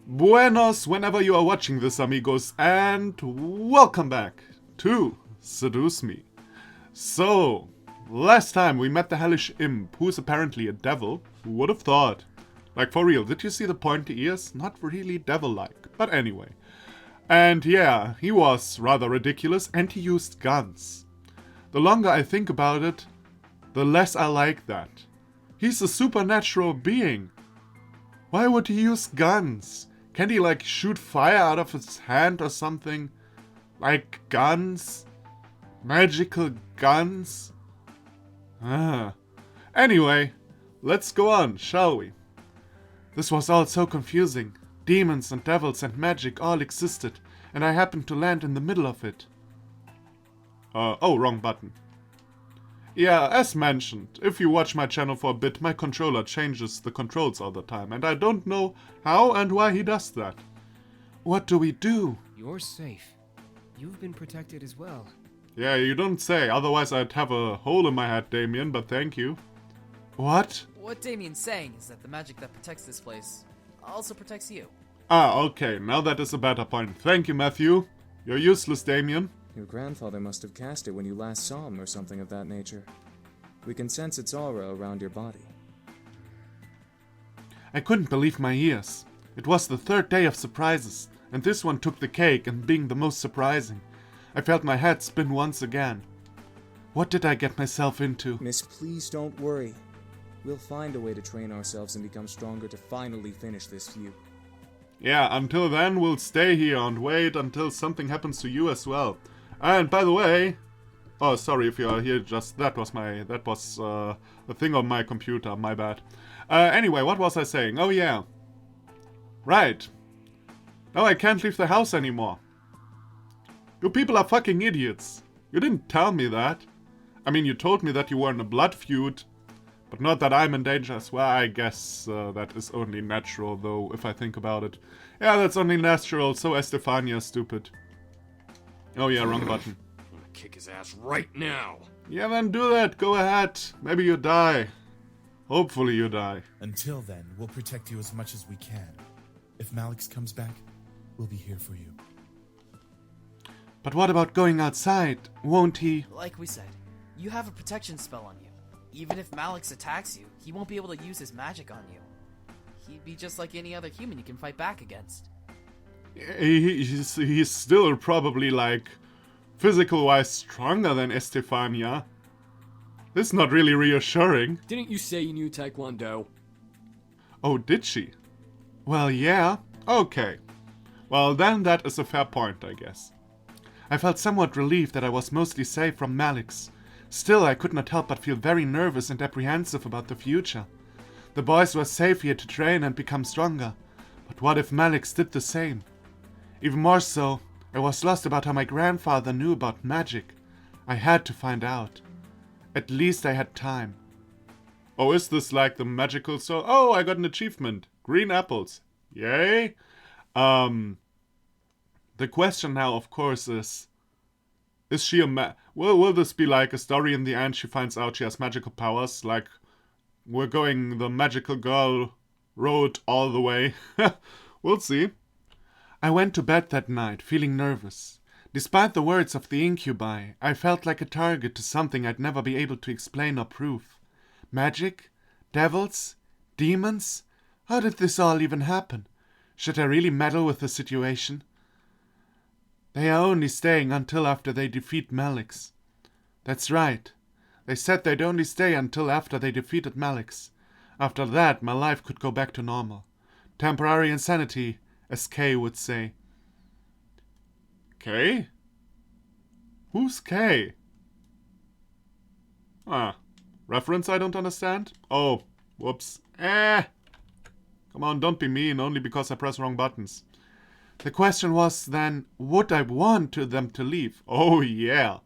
Buenos whenever you are watching this, amigos, and welcome back to Seduce Me. So, last time we met the hellish imp, who is apparently a devil. Who would have thought? Like, for real, did you see the pointy ears? Not really devil-like, but anyway. And yeah, he was rather ridiculous, and he used guns. The longer I think about it, the less I like that. He's a supernatural being. Why would he use guns? Can't he, like, shoot fire out of his hand or something? Like guns? Magical guns? Anyway, let's go on, shall we? This was all so confusing. Demons and devils and magic all existed, and I happened to land in the middle of it. Oh, wrong button. Yeah, as mentioned, if you watch my channel for a bit, my controller changes the controls all the time, and I don't know how and why he does that. What do we do? You're safe. You've been protected as well. Yeah, you don't say, otherwise I'd have a hole in my head, Damien, but thank you. What? What Damien's saying is that the magic that protects this place also protects you. Ah, okay, now that is a better point. Thank you, Matthew. You're useless, Damien. Your grandfather must have cast it when you last saw him or something of that nature. We can sense its aura around your body. I couldn't believe my ears. It was the third day of surprises, and this one took the cake in being the most surprising. I felt my head spin once again. What did I get myself into? Miss, please don't worry. We'll find a way to train ourselves and become stronger to finally finish this feud. Yeah, until then we'll stay here and wait until something happens to you as well. And by the way... Oh, sorry if you are here, just... That was a thing on my computer, my bad. Anyway, what was I saying? Oh yeah. Right. Now I can't leave the house anymore. You people are fucking idiots. You didn't tell me that. I mean, you told me that you were in a blood feud, but not that I'm in danger as well. I guess that is only natural, though, if I think about it. Yeah, that's only natural, so Estefania is stupid. Oh yeah, wrong button. I'm gonna kick his ass right now. Yeah, then do that. Go ahead. Maybe you die. Hopefully you die. Until then, we'll protect you as much as we can. If Malix comes back, we'll be here for you. But what about going outside? Won't he? Like we said, you have a protection spell on you. Even if Malix attacks you, he won't be able to use his magic on you. He'd be just like any other human you can fight back against. He's still probably, like, physical-wise stronger than Estefania. This is not really reassuring. Didn't you say you knew Taekwondo? Oh, did she? Well, yeah. Okay. Well, then that is a fair point, I guess. I felt somewhat relieved that I was mostly safe from Malix. Still, I could not help but feel very nervous and apprehensive about the future. The boys were safe here to train and become stronger. But what if Malix did the same? Even more so, I was lost about how my grandfather knew about magic. I had to find out. At least I had time. Oh, is this like the magical Oh, I got an achievement. Green apples. Yay! The question now, of course, is she a will this be like a story in the end she finds out she has magical powers? Like, we're going the magical girl road all the way. We'll see. I went to bed that night, feeling nervous. Despite the words of the incubi, I felt like a target to something I'd never be able to explain or prove. Magic? Devils? Demons? How did this all even happen? Should I really meddle with the situation? They are only staying until after they defeat Malix. That's right. They said they'd only stay until after they defeated Malix. After that, my life could go back to normal. Temporary insanity, as Kay would say. Kay? Who's Kay? Ah, reference I don't understand? Oh, whoops. Come on, don't be mean, only because I press wrong buttons. The question was then, would I want them to leave? Oh yeah.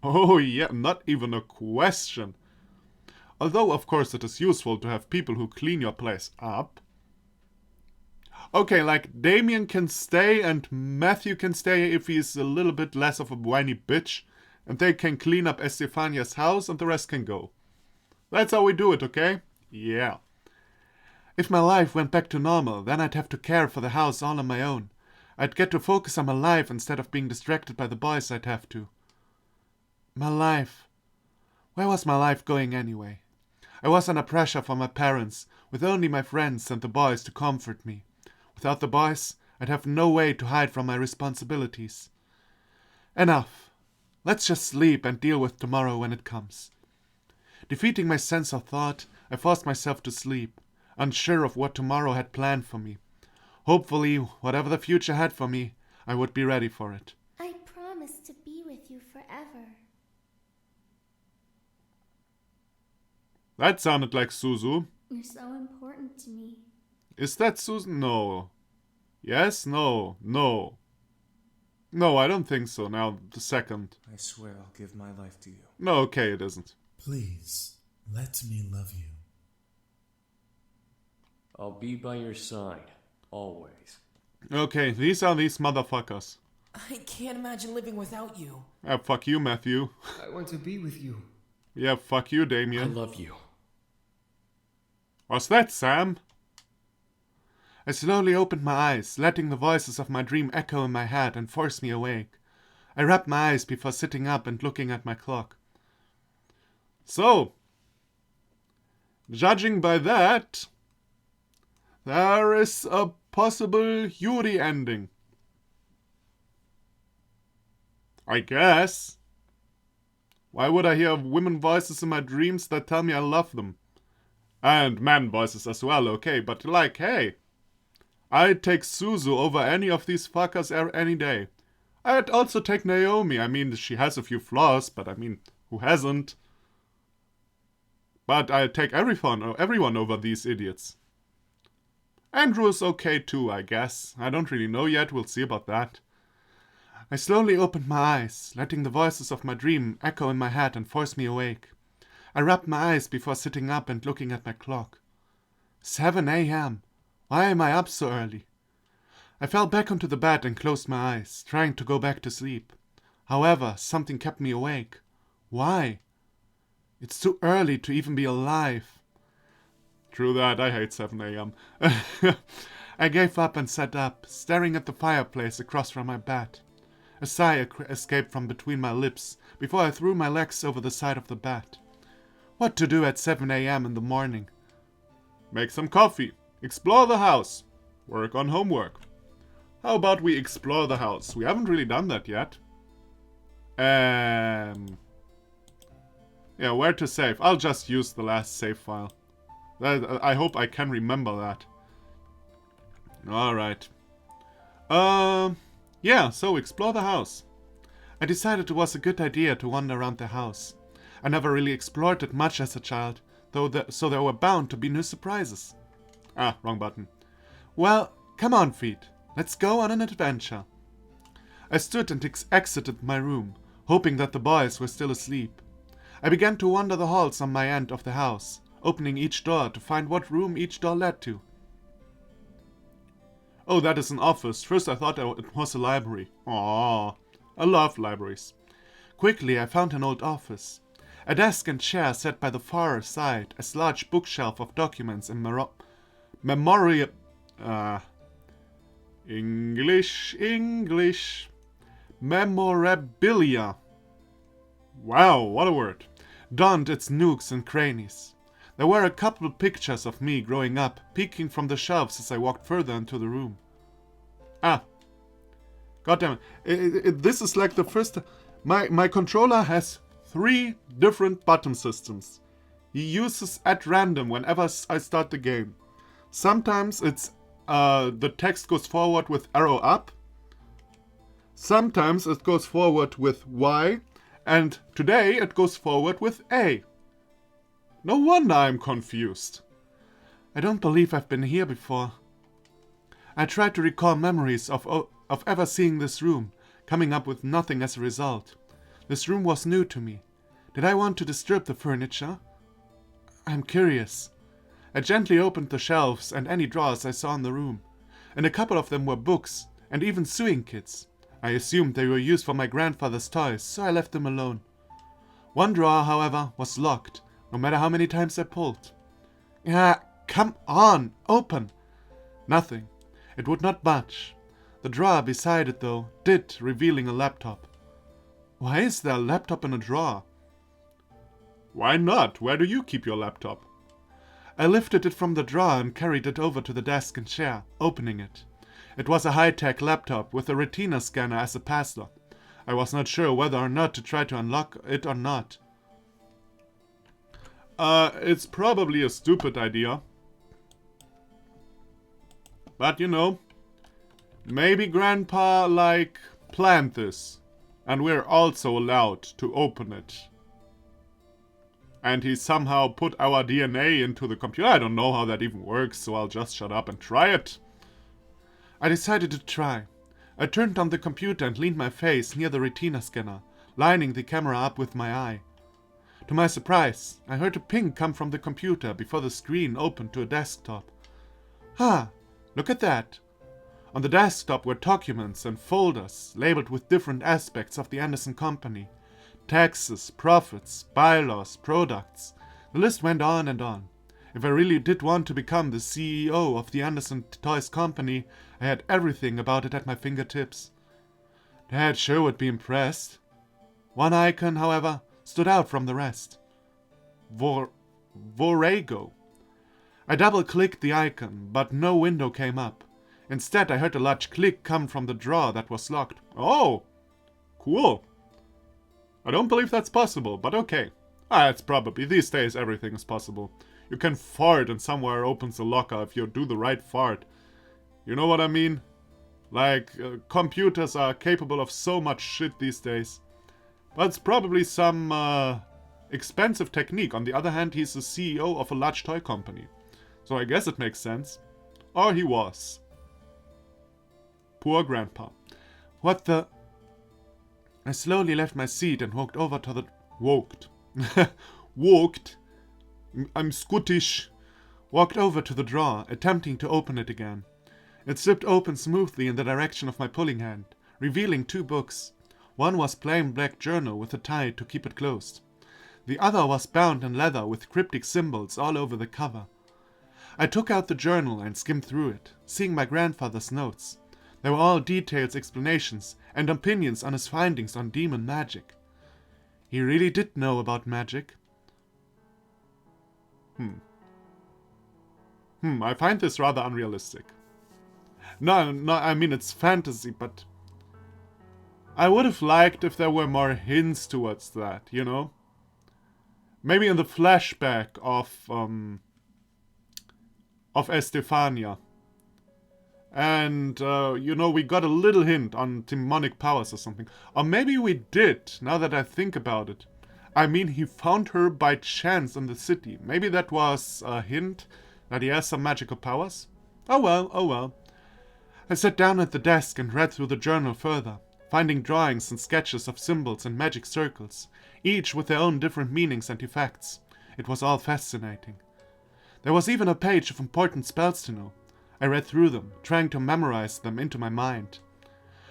Oh yeah, not even a question. Although, of course, it is useful to have people who clean your place up. Okay, like, Damien can stay and Matthew can stay if he's a little bit less of a whiny bitch. And they can clean up Estefania's house and the rest can go. That's how we do it, okay? Yeah. If my life went back to normal, then I'd have to care for the house all on my own. I'd get to focus on my life instead of being distracted by the boys I'd have to. My life. Where was my life going anyway? I was under pressure from my parents, with only my friends and the boys to comfort me. Without the boys, I'd have no way to hide from my responsibilities. Enough. Let's just sleep and deal with tomorrow when it comes. Defeating my sense of thought, I forced myself to sleep, unsure of what tomorrow had planned for me. Hopefully, whatever the future had for me, I would be ready for it. I promise to be with you forever. That sounded like Suzu. You're so important to me. Is that Suzu? No. Yes? No. No. No, I don't think so. Now, the second. I swear I'll give my life to you. No, okay, it isn't. Please, let me love you. I'll be by your side, always. Okay, these are these motherfuckers. I can't imagine living without you. Fuck you, Matthew. I want to be with you. Yeah, fuck you, I Damien. love you. What's that, Sam? I slowly opened my eyes, letting the voices of my dream echo in my head and force me awake. I rubbed my eyes before sitting up and looking at my clock. So, judging by that, there is a possible Yuri ending. I guess. Why would I hear women voices in my dreams that tell me I love them? And man voices as well, okay, but like, hey, I'd take Suzu over any of these fuckers any day. I'd also take Naomi. I mean, she has a few flaws, but I mean, who hasn't? But I'd take everyone over these idiots. Andrew's okay too, I guess. I don't really know yet, we'll see about that. I slowly opened my eyes, letting the voices of my dream echo in my head and force me awake. I rubbed my eyes before sitting up and looking at my clock. 7 a.m. Why am I up so early? I fell back onto the bed and closed my eyes, trying to go back to sleep. However, something kept me awake. Why? It's too early to even be alive. True that, I hate 7 a.m. I gave up and sat up, staring at the fireplace across from my bed. A sigh escaped from between my lips before I threw my legs over the side of the bed. What to do at 7 a.m. in the morning? Make some coffee. Explore the house. Work on homework. How about we explore the house? We haven't really done that yet. Yeah, where to save? I'll just use the last save file. I hope I can remember that. Alright. Yeah, so explore the house. I decided it was a good idea to wander around the house. I never really explored it much as a child, so there were bound to be new surprises. Ah, wrong button. Well, come on, feet. Let's go on an adventure. I stood and exited my room, hoping that the boys were still asleep. I began to wander the halls on my end of the house, opening each door to find what room each door led to. Oh, that is an office. First I thought it was a library. Aww, I love libraries. Quickly I found an old office. A desk and chair sat by the far side, a large bookshelf of documents and memorabilia. Wow, what a word. Donned its nooks and crannies. There were a couple pictures of me growing up, peeking from the shelves as I walked further into the room. Ah. Goddamn it. This is like the first... My controller has 3 different button systems. He uses at random whenever I start the game. Sometimes it's the text goes forward with arrow up. Sometimes it goes forward with Y. And today it goes forward with A. No wonder I'm confused. I don't believe I've been here before. I tried to recall memories of ever seeing this room, coming up with nothing as a result. This room was new to me. Did I want to disturb the furniture? I'm curious. I gently opened the shelves and any drawers I saw in the room. And a couple of them were books, and even sewing kits. I assumed they were used for my grandfather's toys, so I left them alone. One drawer, however, was locked, no matter how many times I pulled. Come on, open! Nothing. It would not budge. The drawer beside it, though, did, revealing a laptop. Why is there a laptop in a drawer? Why not? Where do you keep your laptop? I lifted it from the drawer and carried it over to the desk and chair, opening it. It was a high-tech laptop with a retina scanner as a passlock. I was not sure whether or not to try to unlock it or not. It's probably a stupid idea. But, you know, maybe Grandpa, like, planned this. And we're also allowed to open it. And he somehow put our DNA into the computer. I don't know how that even works, so I'll just shut up and try it. I decided to try. I turned on the computer and leaned my face near the retina scanner, lining the camera up with my eye. To my surprise, I heard a ping come from the computer before the screen opened to a desktop. Ah, look at that. On the desktop were documents and folders labeled with different aspects of the Anderson Company. Taxes, profits, bylaws, products. The list went on and on. If I really did want to become the CEO of the Anderson Toys Company, I had everything about it at my fingertips. Dad sure would be impressed. One icon, however, stood out from the rest. Vorego. I double-clicked the icon, but no window came up. Instead, I heard a large click come from the drawer that was locked. Oh! Cool. I don't believe that's possible, but okay. It's probably, these days everything is possible. You can fart and somewhere opens the locker if you do the right fart. You know what I mean? Like, computers are capable of so much shit these days. But it's probably some expensive technique. On the other hand, he's the CEO of a large toy company. So I guess it makes sense. Or he was. Poor Grandpa. What the... I slowly left my seat and walked over to the... Walked? I'm Scottish. Walked over to the drawer, attempting to open it again. It slipped open smoothly in the direction of my pulling hand, revealing 2 books. One was plain black journal with a tie to keep it closed. The other was bound in leather with cryptic symbols all over the cover. I took out the journal and skimmed through it, seeing my grandfather's notes. They were all detailed explanations and opinions on his findings on demon magic. He really did know about magic. I find this rather unrealistic. No, I mean it's fantasy, but I would have liked if there were more hints towards that, you know? Maybe in the flashback of Estefania. And, you know, we got a little hint on demonic powers or something. Or maybe we did, now that I think about it. I mean, he found her by chance in the city. Maybe that was a hint that he has some magical powers? Oh well, oh well. I sat down at the desk and read through the journal further, finding drawings and sketches of symbols and magic circles, each with their own different meanings and effects. It was all fascinating. There was even a page of important spells to know. I read through them, trying to memorize them into my mind.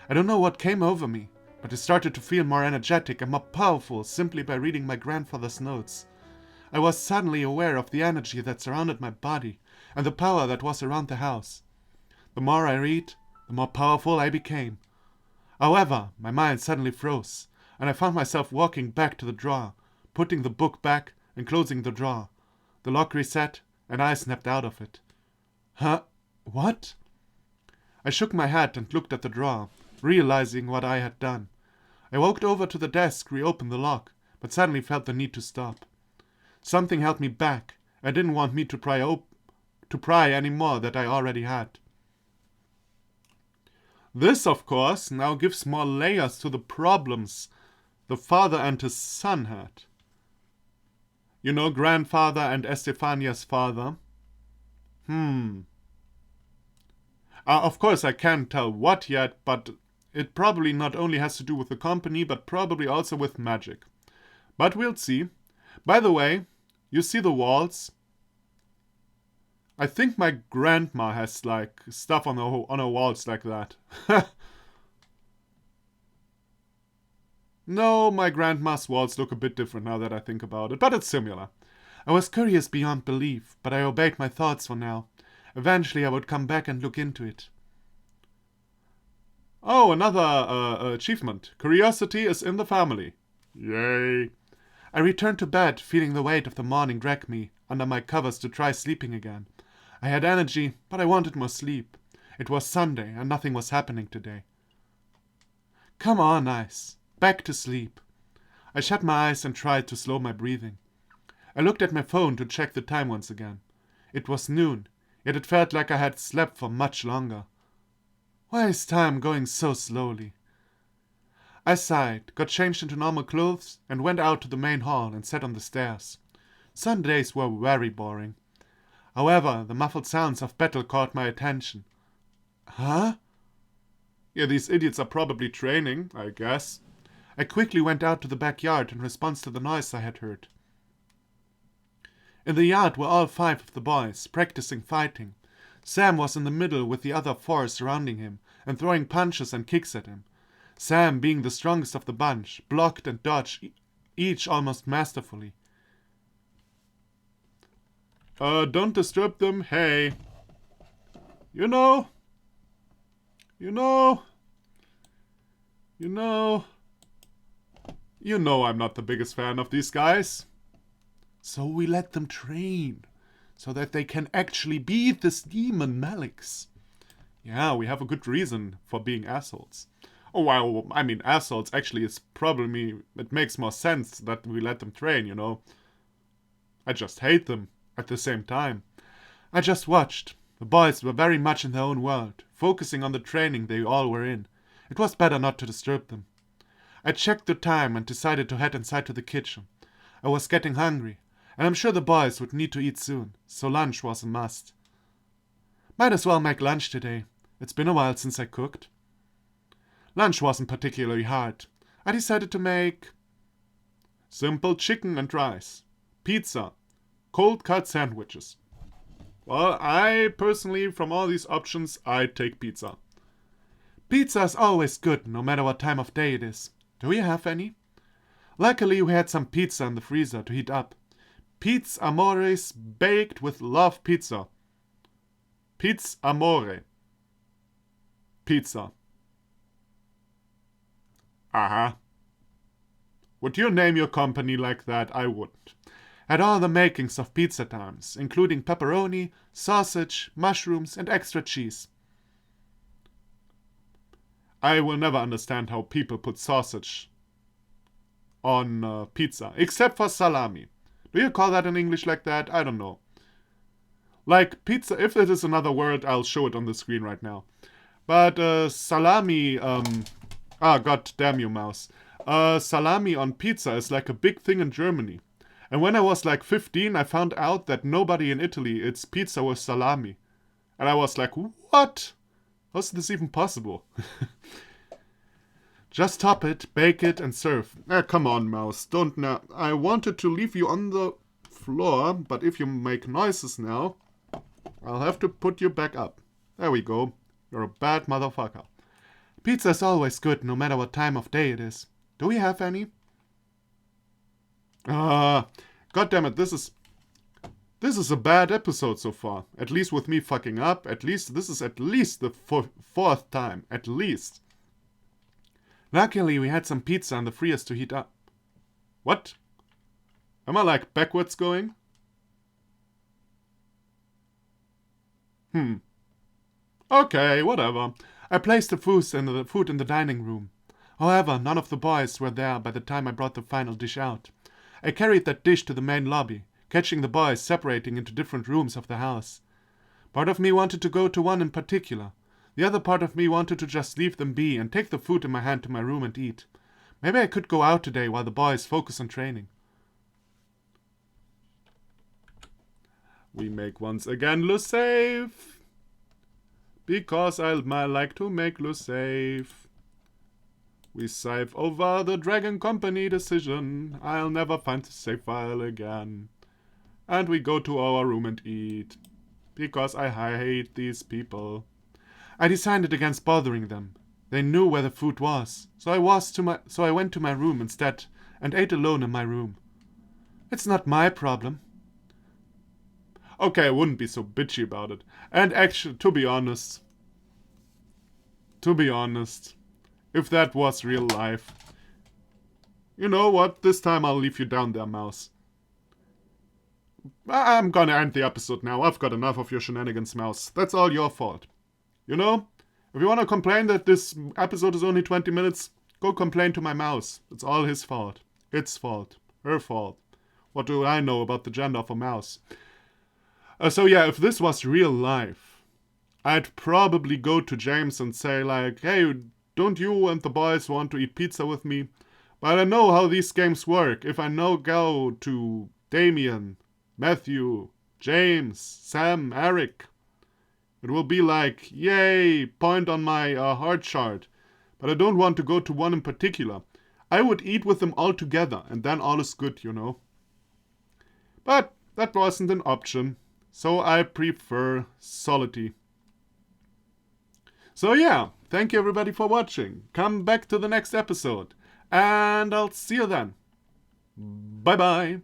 I don't know what came over me, but I started to feel more energetic and more powerful simply by reading my grandfather's notes. I was suddenly aware of the energy that surrounded my body and the power that was around the house. The more I read, the more powerful I became. However, my mind suddenly froze, and I found myself walking back to the drawer, putting the book back and closing the drawer. The lock reset, and I snapped out of it. Huh? What? I shook my head and looked at the drawer, realizing what I had done. I walked over to the desk, reopened the lock, but suddenly felt the need to stop. Something held me back. I didn't want me to pry any more that I already had. This, of course, now gives more layers to the problems the father and his son had. You know, grandfather and Estefania's father. Of course, I can't tell what yet, but it probably not only has to do with the company, but probably also with magic. But we'll see. By the way, you see the walls? I think my grandma has, like, stuff on her walls like that. No, my grandma's walls look a bit different now that I think about it, but it's similar. I was curious beyond belief, but I obeyed my thoughts for now. Eventually I would come back and look into it. Oh, another achievement. Curiosity is in the family. Yay. I returned to bed, feeling the weight of the morning drag me under my covers to try sleeping again. I had energy, but I wanted more sleep. It was Sunday, and nothing was happening today. Come on, Ice. Back to sleep. I shut my eyes and tried to slow my breathing. I looked at my phone to check the time once again. It was noon, yet it felt like I had slept for much longer. Why is time going so slowly? I sighed, got changed into normal clothes, and went out to the main hall and sat on the stairs. Sundays were very boring. However, the muffled sounds of battle caught my attention. Huh? Yeah, these idiots are probably training, I guess. I quickly went out to the backyard in response to the noise I had heard. In the yard were all 5 of the boys, practicing fighting. Sam was in the middle with the other 4 surrounding him and throwing punches and kicks at him. Sam, being the strongest of the bunch, blocked and dodged, each almost masterfully. Don't disturb them, hey. You know I'm not the biggest fan of these guys. So we let them train, so that they can actually beat this demon Malix. Yeah, we have a good reason for being assholes. Oh, well, I mean, assholes, actually, it makes more sense that we let them train, you know. I just hate them at the same time. I just watched. The boys were very much in their own world, focusing on the training they all were in. It was better not to disturb them. I checked the time and decided to head inside to the kitchen. I was getting hungry, and I'm sure the boys would need to eat soon, so lunch was a must. Might as well make lunch today. It's been a while since I cooked. Lunch wasn't particularly hard. I decided to make simple chicken and rice, pizza, cold cut sandwiches. Well, I personally, from all these options, I'd take pizza. Pizza is always good, no matter what time of day it is. Do you have any? Luckily, we had some pizza in the freezer to heat up. Pizza Amores baked with love pizza. Pizza Amore. Pizza. Uh-huh. Would you name your company like that? I wouldn't. Had all the makings of pizza times, including pepperoni, sausage, mushrooms, and extra cheese. I will never understand how people put sausage on pizza, except for salami. Do you call that in English like that? I don't know. Like pizza, if it is another word, I'll show it on the screen right now. But salami, god damn you, mouse. Salami on pizza is like a big thing in Germany. And when I was like 15, I found out that nobody in Italy eats pizza with salami. And I was like, what? How's this even possible? Just top it, bake it, and serve. Come on, mouse. Don't now. I wanted to leave you on the floor, but if you make noises now, I'll have to put you back up. There we go. You're a bad motherfucker. Pizza is always good, no matter what time of day it is. Do we have any? God damn it, this is a bad episode so far. At least with me fucking up. This is at least the 4th time. At least. Luckily, we had some pizza in the freezer to heat up. What? Am I like backwards going? Okay, whatever. I placed the food in the dining room. However, none of the boys were there by the time I brought the final dish out. I carried that dish to the main lobby, catching the boys separating into different rooms of the house. Part of me wanted to go to one in particular. The other part of me wanted to just leave them be and take the food in my hand to my room and eat. Maybe I could go out today while the boys focus on training. We make once again loose safe. Because I like to make loose safe. We save over the Dragon Company decision. I'll never find the save file again. And we go to our room and eat. Because I hate these people. I decided against bothering them. They knew where the food was. So I went to my room instead and ate alone in my room. It's not my problem. okay, I wouldn't be so bitchy about it. And actually, to be honest, if that was real life, you know what? This time I'll leave you down there, mouse. I'm gonna end the episode now. I've got enough of your shenanigans, mouse. That's all your fault. You know? If you wanna complain that this episode is only 20 minutes, go complain to my mouse. It's all his fault. Its fault. Her fault. What do I know about the gender of a mouse? So yeah, if this was real life, I'd probably go to James and say like, hey, don't you and the boys want to eat pizza with me? But I know how these games work. If I now go to Damien, Matthew, James, Sam, Eric, it will be like, yay, point on my heart chart. But I don't want to go to one in particular. I would eat with them all together, and then all is good, you know. But that wasn't an option, so I prefer solitude. So yeah, thank you everybody for watching. Come back to the next episode, and I'll see you then. Bye bye.